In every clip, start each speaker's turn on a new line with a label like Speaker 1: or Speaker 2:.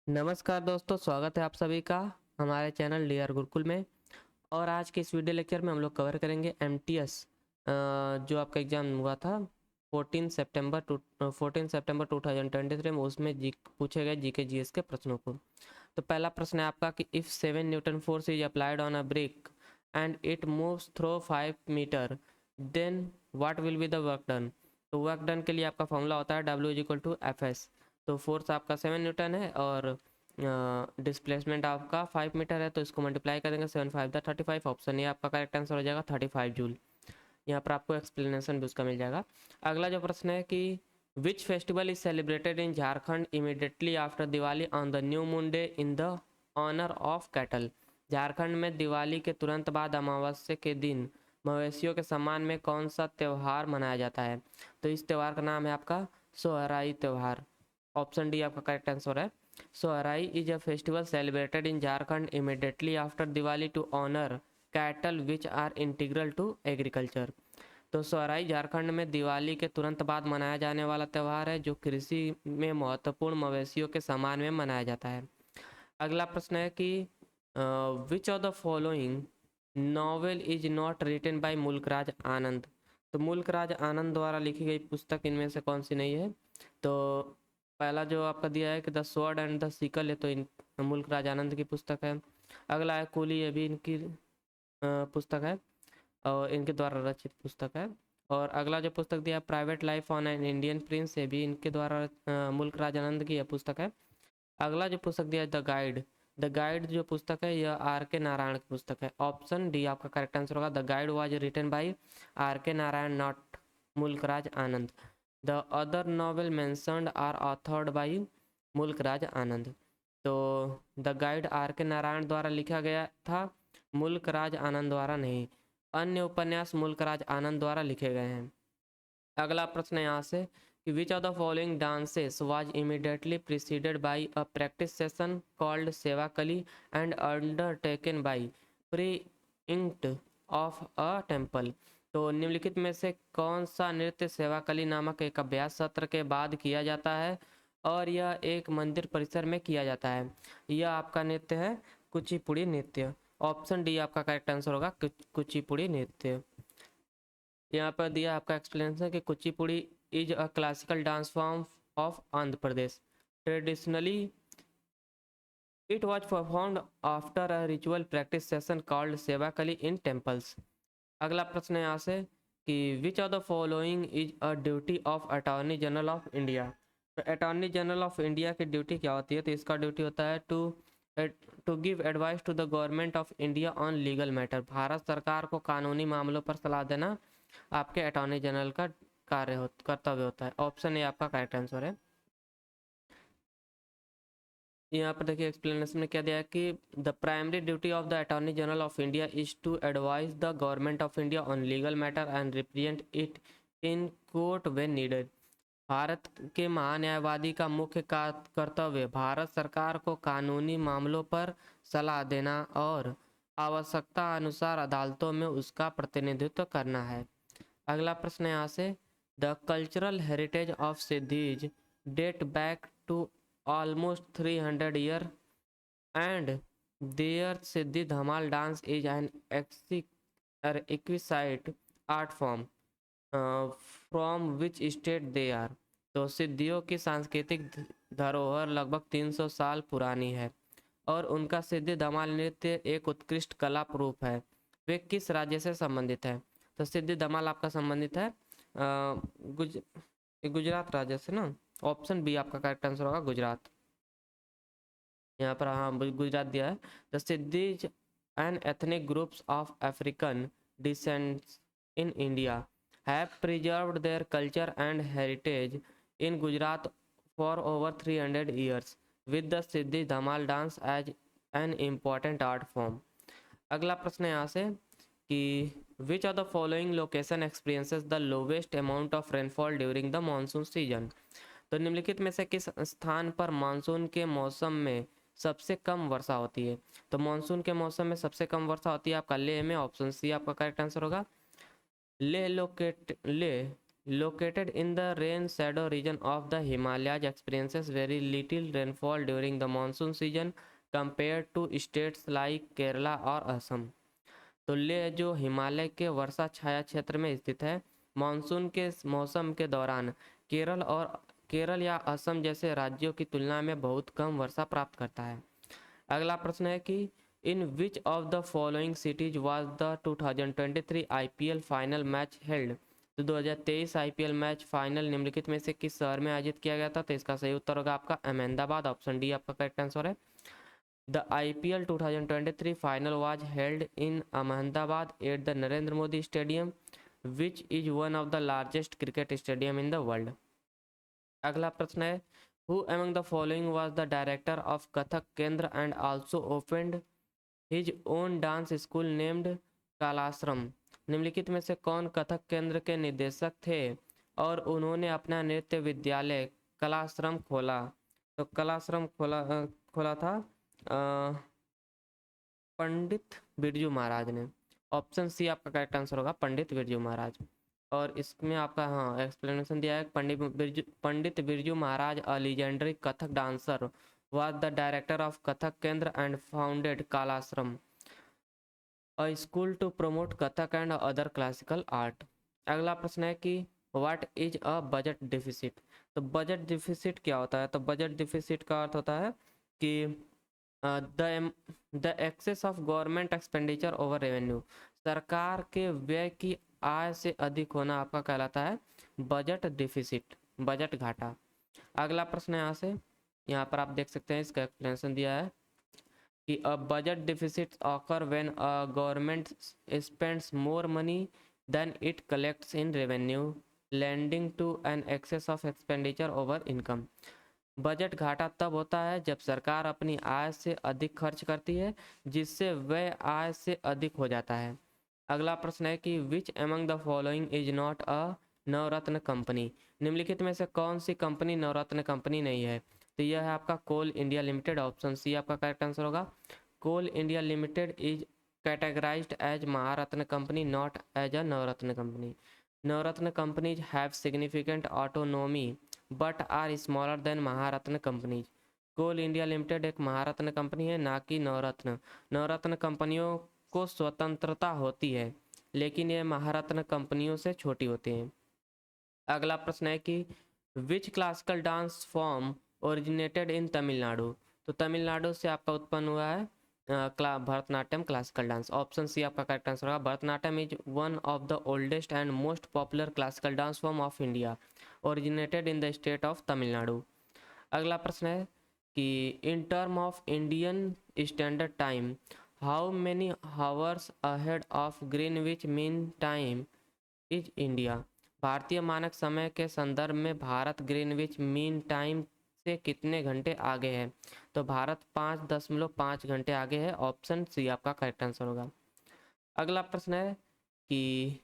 Speaker 1: नमस्कार दोस्तों, स्वागत है आप सभी का हमारे चैनल डीआर गुरुकुल में। और आज के इस वीडियो लेक्चर में हम लोग कवर करेंगे एमटीएस जो आपका एग्ज़ाम हुआ था 14 सितंबर 2023 में। उसमें पूछे गए जीके जीएस के प्रश्नों को। तो पहला प्रश्न है आपका कि if 7 newton force is applied on a brick and it moves through 5 metre, then what will be the work done. तो वर्क डन के लिए आपका फॉर्मूला होता है W=FS। तो फोर्स आपका 7 न्यूटन है और डिस्प्लेसमेंट आपका 5 मीटर है, तो इसको मल्टीप्लाई करेंगे 7×5 = 35। ऑप्शन ए आपका करेक्ट आंसर हो जाएगा 35 जूल। यहाँ पर आपको एक्सप्लेनेशन भी उसका मिल जाएगा। अगला जो प्रश्न है कि which festival is celebrated in Jharkhand immediately after Diwali on the new moon day in the honour of cattle. Jharkhand में दिवाली के तुरंत बाद अमावस्या के दिन मवेशियों के सम्मान में कौन सा त्यौहार मनाया जाता है। तो इस त्यौहार का नाम है आपका सोहराई त्यौहार। ऑप्शन डी आपका करेक्ट आंसर है। Sohrai is a festival celebrated in Jharkhand immediately after Diwali to honour cattle which are integral to agriculture. तो सोहराई झारखंड में दिवाली के तुरंत बाद मनाया जाने वाला त्यौहार है जो कृषि में महत्वपूर्ण मवेशियों के सम्मान में मनाया जाता है। अगला प्रश्न है कि which of the following novel is not written by Mulk Raj Anand. तो मुल्कराज आनंद द्वारा लिखी गई पुस्तक इनमें से कौन सी नहीं है। तो पहला जो आपका दिया है कि the sword and the sickle है, तो इन मुल्कराज आनंद की पुस्तक है। अगला है कूली, ये भी इनकी पुस्तक है और इनके द्वारा रचित पुस्तक है। और अगला जो पुस्तक दिया private life on an Indian Prince, ये भी इनके द्वारा मुल्कराज आनंद की यह पुस्तक है। अगला जो पुस्तक दिया है द गाइड जो पुस्तक है यह आर के नारायण की पुस्तक है। ऑप्शन डी आपका करेक्ट आंसर होगा। The guide was written by R K Narayan, not Mulk Raj Anand. The other novel mentioned are authored by Mulk Raj Anand. तो the guide are K Narayan द्वारा लिखा गया था, मुल्कराज आनंद द्वारा नहीं। अन्य उपन्यास मुल्कराज आनंद द्वारा लिखे गए हैं। अगला प्रश्न है यहाँ से कि which of the following dances was immediately preceded by a practice session called Sevakali and undertaken by precinct of a temple. तो निम्नलिखित में से कौन सा नृत्य सेवाकली नामक एक अभ्यास सत्र के बाद किया जाता है और यह एक मंदिर परिसर में किया जाता है। यह आपका नृत्य है कुचिपुड़ी नृत्य। ऑप्शन डी आपका करेक्ट आंसर होगा कुचिपुड़ी नृत्य। यहाँ पर दिया आपका एक्सप्लेनेशन कि Kuchipudi is a classical dance form of Andhra Pradesh. Traditionally it was performed after a ritual practice session called Sevakali in temples. अगला प्रश्न है यहाँ से कि which of the following is a duty of attorney general of India. तो attorney general of India की duty क्या होती है। तो इसका ड्यूटी होता है to give advice to the government of India on legal matter. Bharat सरकार को कानूनी मामलों पर सलाह देना आपके अटॉर्नी जनरल का कर्तव्य होता है। ऑप्शन ए आपका करेक्ट आंसर है। यहाँ पर देखिए एक्सप्लेनेशन में क्या दिया है कि the primary duty of the attorney general of India is to advise the government of India on legal matter and represent it in court when needed. Bharat के महान्यायवादी का मुख्य कर्तव्य भारत सरकार को कानूनी मामलों पर सलाह देना और आवश्यकता अनुसार अदालतों में उसका प्रतिनिधित्व करना है। अगला प्रश्न है यहाँ से the cultural heritage of Siddis date back to almost 300 year and their Siddi Dhamal dance is an exquisite art form from which state they are. तो सिद्धियों की सांस्कृतिक धरोहर लगभग 300 साल पुरानी है और उनका सिद्धि धमाल नृत्य एक उत्कृष्ट कला रूप है। वे किस राज्य से संबंधित है। तो सिद्धि धमाल आपका संबंधित है गुजरात राज्य से ना। ऑप्शन बी आपका करेक्ट आंसर होगा गुजरात। यहाँ पर हाँ गुजरात दिया है। The Siddis and ethnic groups of African descents in India have preserved their culture and heritage in Gujarat for over 300 years with the Siddhi Dhamal dance as an important art form। अगला प्रश्न है यहाँ से कि which of the following location experiences the lowest amount of rainfall during the monsoon season। तो निम्नलिखित में से किस स्थान पर मानसून के मौसम में सबसे कम वर्षा होती है। तो मानसून के मौसम में सबसे कम वर्षा होती है आपका लेह में। ऑप्शन सी आपका करेक्ट आंसर होगा। Leh located in the rain shadow region of the Himalayas experiences very little rainfall during the monsoon season compared to states like Kerala और असम। तो लेह जो हिमालय के वर्षा छाया क्षेत्र में स्थित है, मानसून के मौसम के दौरान केरल या असम जैसे राज्यों की तुलना में बहुत कम वर्षा प्राप्त करता है। अगला प्रश्न है कि in which of the following cities was the 2023 IPL final match held. तो 2023 आईपीएल मैच फाइनल निम्नलिखित में से किस शहर में आयोजित किया गया था। तो इसका सही उत्तर होगा आपका अहमदाबाद, ऑप्शन डी आपका करेक्ट आंसर है। The IPL 2023 final was held in Ahmedabad at the Narendra Modi stadium which is one of the largest cricket stadium in the world. अगला प्रश्न है who among the following was the director of Kathak Kendra and also opened his own dance school named Kalashram. निम्नलिखित में से कौन कथक केंद्र के निदेशक थे और उन्होंने अपना नृत्य विद्यालय कलाश्रम खोला। तो कलाश्रम खोला था पंडित बिरजू महाराज ने। ऑप्शन सी आपका करेक्ट आंसर होगा, पंडित बिरजू महाराज। और इसमें आपका हाँ एक्सप्लेनेशन दिया है, Pandit Birju Maharaj a legendary Kathak dancer was the director of Kathak Kendra and founded Kalashram, a school to promote Kathak and other classical art। अगला प्रश्न है कि what is a budget deficit। तो बजट डिफिसिट क्या होता है। तो बजट डिफिसिट का अर्थ होता है कि the excess of government expenditure over revenue, सरकार के व्यय की आय से अधिक होना आपका कहलाता है बजट डिफिसिट, बजट घाटा। अगला प्रश्न है यहाँ पर आप देख सकते हैं, इसका एक्सप्लेनेशन दिया है कि a budget deficit occur when a government spends more money than it collects in revenue landing to an excess of expenditure over income. Budget घाटा तब होता है जब सरकार अपनी आय से अधिक खर्च करती है जिससे व्यय आय से अधिक हो जाता है। अगला प्रश्न है कि which among the following is not a Navratna company. निम्नलिखित में से कौन सी कंपनी नवरत्न कंपनी नहीं है। तो यह है आपका coal India limited, option C आपका करेक्ट आंसर होगा। Coal India limited is categorised as Maharatna company not as a Navratna company. Navratna companies have significant autonomy but are smaller than Maharatna companies. Coal India limited एक Maharatna company है, ना कि नवरत्न। नवरत्न कंपनियों को स्वतंत्रता होती है लेकिन ये महारत्न कंपनियों से छोटी होती हैं। अगला प्रश्न है कि which classical dance form originated in Tamil Nadu. तो तमिलनाडु से आपका उत्पन्न हुआ है Bharatanatyam classical dance. Option C आपका करेक्ट आंसर होगा। Bharatanatyam is one of the oldest and most popular classical dance form of India originated in the state of Tamil Nadu. अगला प्रश्न है कि in term of Indian standard time how many hours ahead of Greenwich mean time is India. भारतीय मानक समय के संदर्भ में भारत ग्रीनविच मीन टाइम से कितने घंटे आगे है। तो भारत 5.5 घंटे आगे है। ऑप्शन सी आपका करेक्ट आंसर होगा। अगला प्रश्न है कि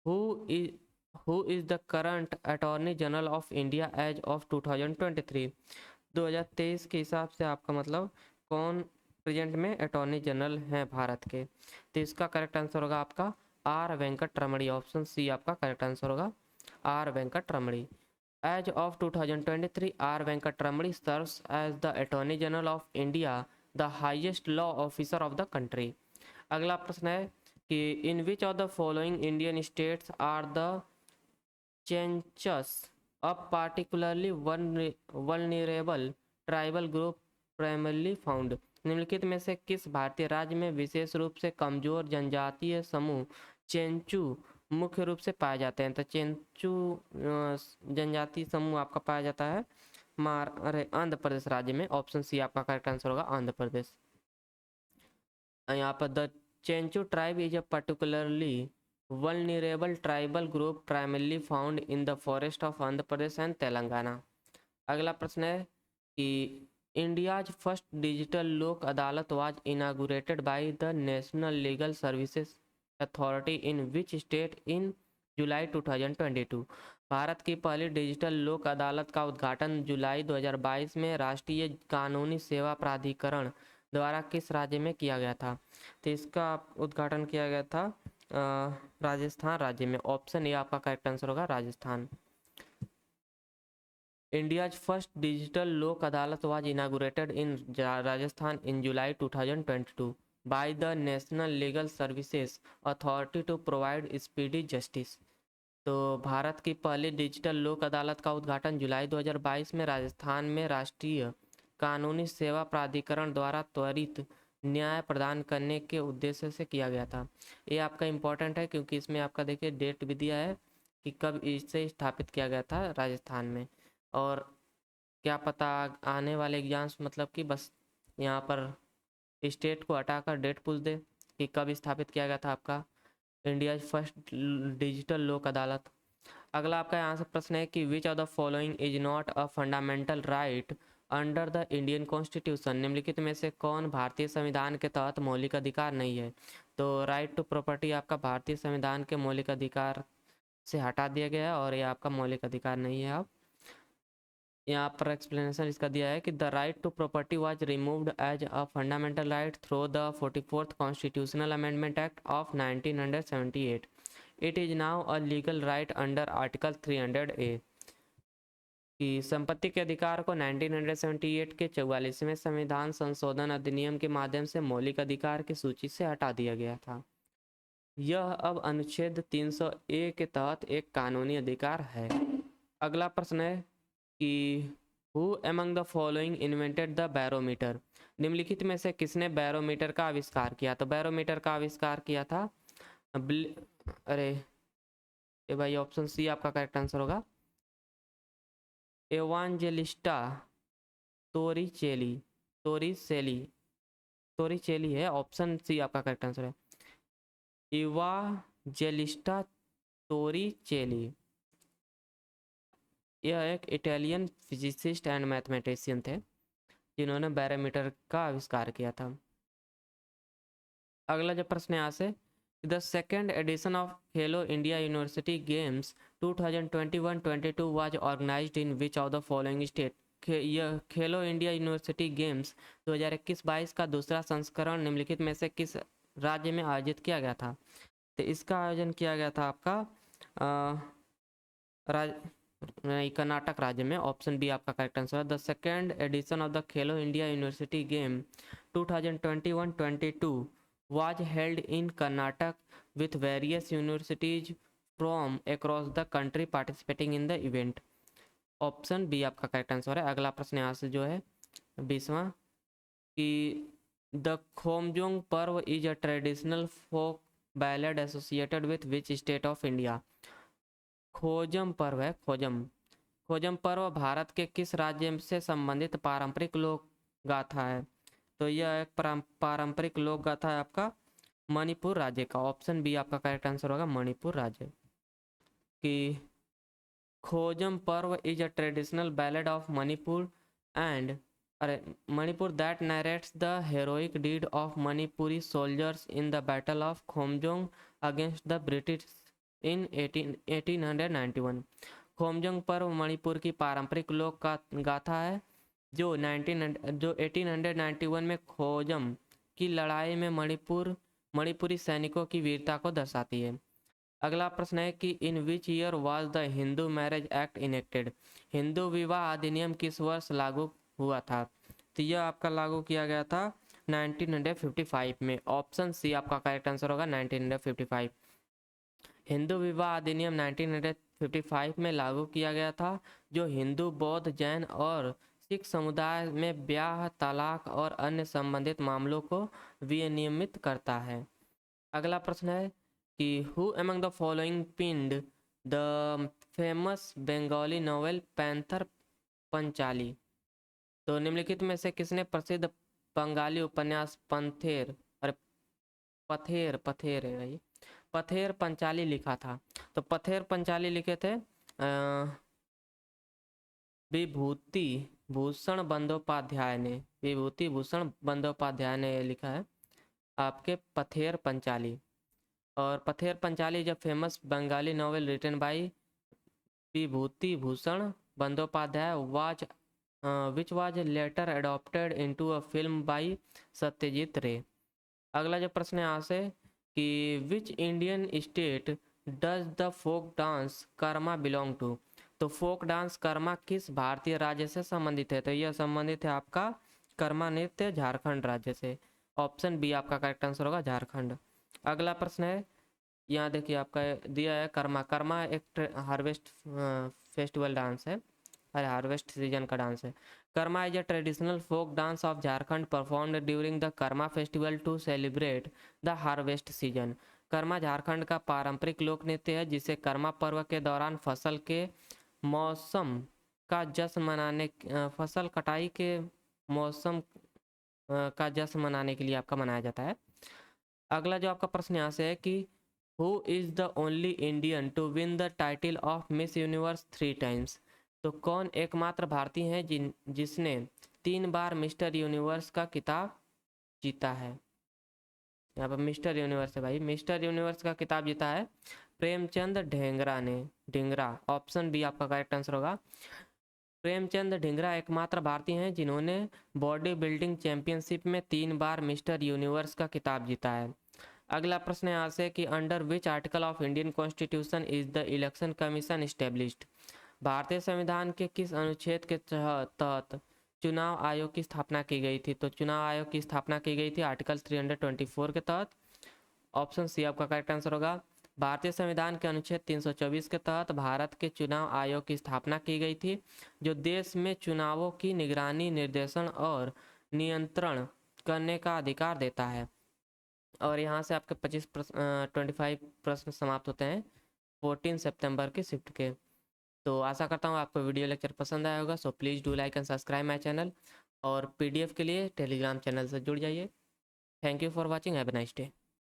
Speaker 1: who is the current attorney general of India as of 2023। 2023 के हिसाब से आपका मतलब कौन प्रेजेंट में अटॉर्नी जनरल हैं भारत के। तो इसका करेक्ट आंसर होगा आपका are Venkat Ramani. Option C आपका करेक्ट आंसर होगा are Venkat Ramani. As of 2023, R. Venkatramani serves as the Attorney General of India, the highest law officer of the country। अगला प्रश्न है कि in which of the following Indian states are the census of particularly vulnerable tribal group primarily found। निम्नलिखित में से किस भारतीय राज्य में विशेष रूप से कमजोर जनजातीय समूह चेंचू मुख्य रूप से पाए जाते हैं। तो चेंचू जनजाति समूह आपका पाया जाता है आंध्र प्रदेश राज्य में। ऑप्शन सी आपका करेक्ट आंसर होगा आंध्र प्रदेश। यहाँ पर the Chenchu tribe is a particularly vulnerable tribal group primarily found in the forest of Andhra Pradesh and Telangana. अगला प्रश्न है कि India's first digital Lok Adalat was inaugurated by the national legal services authority in which state in July 2022। Bharat की पहली digital Lok अदालत का उद्घाटन जुलाई 2022 में राष्ट्रीय कानूनी सेवा प्राधिकरण द्वारा किस राज्य में किया गया था। तो इसका उद्घाटन किया गया था राजस्थान राज्य में। ऑप्शन ए आपका करेक्ट आंसर होगा Rajasthan. India's first digital Lok Adalat was inaugurated in Rajasthan in July 2022 by the national legal services authority to provide speedy justice. तो भारत की पहली डिजिटल लोक अदालत का उद्घाटन जुलाई 2022 में राजस्थान में राष्ट्रीय कानूनी सेवा प्राधिकरण द्वारा त्वरित न्याय प्रदान करने के उद्देश्य से किया गया था। ये आपका इम्पोर्टेंट है क्योंकि इसमें आपका देखिए डेट भी दिया है कि कब इसे स्थापित किया गया था राजस्थान में। और क्या पता आने वाले एग्जाम्स मतलब कि बस यहाँ पर स्टेट को हटाकर डेट पूछ दे कि कब स्थापित किया गया था आपका इंडिया फर्स्ट डिजिटल लोक अदालत। अगला आपका यहाँ से प्रश्न है कि which of the following is not a fundamental right under the Indian constitution. निम्नलिखित में से कौन भारतीय संविधान के तहत मौलिक अधिकार नहीं है। तो राइट टू प्रॉपर्टी आपका भारतीय संविधान के मौलिक अधिकार से हटा दिया गया है और ये आपका मौलिक अधिकार नहीं है। अब यहाँ पर एक्सप्लेनेशन इसका दिया है कि the right to property was removed as a fundamental right through the 44th constitutional amendment act of 1978। It is now a legal right under article 300A। कि संपत्ति के अधिकार को 1978 के 44वें संविधान संशोधन अधिनियम के माध्यम से मौलिक अधिकार की सूची से हटा दिया गया था। यह अब अनुच्छेद 300A के तहत एक कानूनी अधिकार है। अगला प्रश्न है कि who among the following invented the barometer. निम्नलिखित में से किसने बैरोमीटर का आविष्कार किया। तो बैरोमीटर का आविष्कार किया था अरे ये भाई ऑप्शन सी आपका करेक्ट आंसर होगा एवांजेलिस्टा तोरिचेली। तोरिसेली तोरिचेली है। ऑप्शन सी आपका करेक्ट आंसर है इवांजेलिस्टा तोरिचेली। यह एक इटालियन फिजिसिस्ट एंड मैथमेटिशियन थे जिन्होंने बैरोमीटर का आविष्कार किया था। अगला जो प्रश्न यहाँ से the second edition of Khelo India university games 2021-22 was organized in which of the following state. यह खेलो इंडिया यूनिवर्सिटी गेम्स 2021-22 का दूसरा संस्करण निम्नलिखित में से किस राज्य में आयोजित किया गया था। तो इसका आयोजन किया गया था आपका कर्नाटक राज्य में। ऑप्शन बी आपका करेक्ट आंसर है। The second edition of the Khelo India university game 2021-22 was held in Karnataka with various universities from across the country participating in the event। Option B आपका करेक्ट आंसर है। अगला प्रश्न यहाँ से जो है 20वां कि the Khongjom Parva is a traditional folk ballad associated with which state of India. Khongjom Parva है खोजम पर्व भारत के किस राज्य से संबंधित पारंपरिक लोक गाथा है। तो यह एक पारंपरिक लोक गाथा है आपका मणिपुर राज्य का। ऑप्शन बी आपका करेक्ट आंसर होगा मणिपुर राज्य। कि Khongjom Parva is a traditional ballad of Manipur and Manipur that narrates the heroic deed of Manipuri soldiers in the battle of Khongjom against the British इन 1891। खोमजोंग पर्व मणिपुर की पारंपरिक लोक गाथा है जो 1891 में खोजम की लड़ाई में मणिपुरी सैनिकों की वीरता को दर्शाती है। अगला प्रश्न है कि in which year was the Hindu marriage act enacted. Hindu विवाह अधिनियम किस वर्ष लागू हुआ था। तो यह आपका लागू किया गया था 1955 में। ऑप्शन सी आपका करेक्ट आंसर होगा 1955। हिंदू विवाह अधिनियम 1955 में लागू किया गया था जो हिंदू बौद्ध जैन और सिख समुदाय में ब्याह तलाक और अन्य संबंधित मामलों को विनियमित करता है। अगला प्रश्न है कि who among the following pinned the famous Bengali novel panther Panchali. तो निम्नलिखित में से किसने प्रसिद्ध बंगाली उपन्यास पथेर है भाई पथेर पंचाली लिखा था। तो पथेर पंचाली लिखे थे विभूति भूषण बंदोपाध्याय ने लिखा है आपके पथेर पंचाली। और पथेर पंचाली जब famous Bengali novel written by Bibhuti Bhushan Bandyopadhyay which was later adopted into a film by Satyajit Ray. अगला जो प्रश्न है यहाँ से कि which Indian state does the folk dance Karma belong to. तो फोक डांस कर्मा किस भारतीय राज्य से संबंधित है? तो यह संबंधित है आपका कर्मा नृत्य झारखंड राज्य से। ऑप्शन बी आपका करेक्ट आंसर होगा, झारखंड। अगला प्रश्न है, यहाँ देखिए आपका दिया है कर्मा। कर्मा एक हार्वेस्ट फेस्टिवल डांस है, अरे हार्वेस्ट सीजन का डांस है। Karma is a traditional folk dance of Jharkhand performed during the Karma festival to celebrate the harvest season. Karma Jharkhand का पारंपरिक लोक नृत्य है जिसे कर्मा पर्व के दौरान फसल के मौसम का जश्न मनाने, फसल कटाई के मौसम का जश्न मनाने के लिए आपका मनाया जाता है। अगला जो आपका प्रश्न यहाँ से है कि who is the only Indian to win the title of Miss Universe 3 times. तो कौन एकमात्र भारतीय है जिसने 3 बार मिस्टर यूनिवर्स का खिताब जीता है? यहाँ पर मिस्टर यूनिवर्स है भाई, मिस्टर यूनिवर्स का खिताब जीता है प्रेमचंद ढेंगरा ने। ढेंगरा, ऑप्शन बी आपका करेक्ट आंसर होगा। प्रेमचंद ढिंगरा एकमात्र भारतीय हैं जिन्होंने बॉडी बिल्डिंग चैंपियनशिप में 3 बार मिस्टर यूनिवर्स का खिताब जीता है। अगला प्रश्न यहाँ से कि under which article of Indian constitution is the election commission established. भारतीय संविधान के किस अनुच्छेद के तहत चुनाव आयोग की स्थापना की गई थी? तो चुनाव आयोग की स्थापना की गई थी आर्टिकल 324 के तहत। ऑप्शन सी आपका करेक्ट आंसर होगा। भारतीय संविधान के अनुच्छेद 324 के तहत भारत के चुनाव आयोग की स्थापना की गई थी, जो देश में चुनावों की निगरानी, निर्देशन और नियंत्रण करने का अधिकार देता है। और यहाँ से आपके 25 प्रश्न समाप्त होते हैं 14 सितंबर की शिफ्ट के। तो आशा करता हूँ आपको वीडियो लेक्चर पसंद आया होगा। So please do like and subscribe my channel, और पीडीएफ के लिए टेलीग्राम चैनल से जुड़ जाइए। Thank you for watching, have a nice day.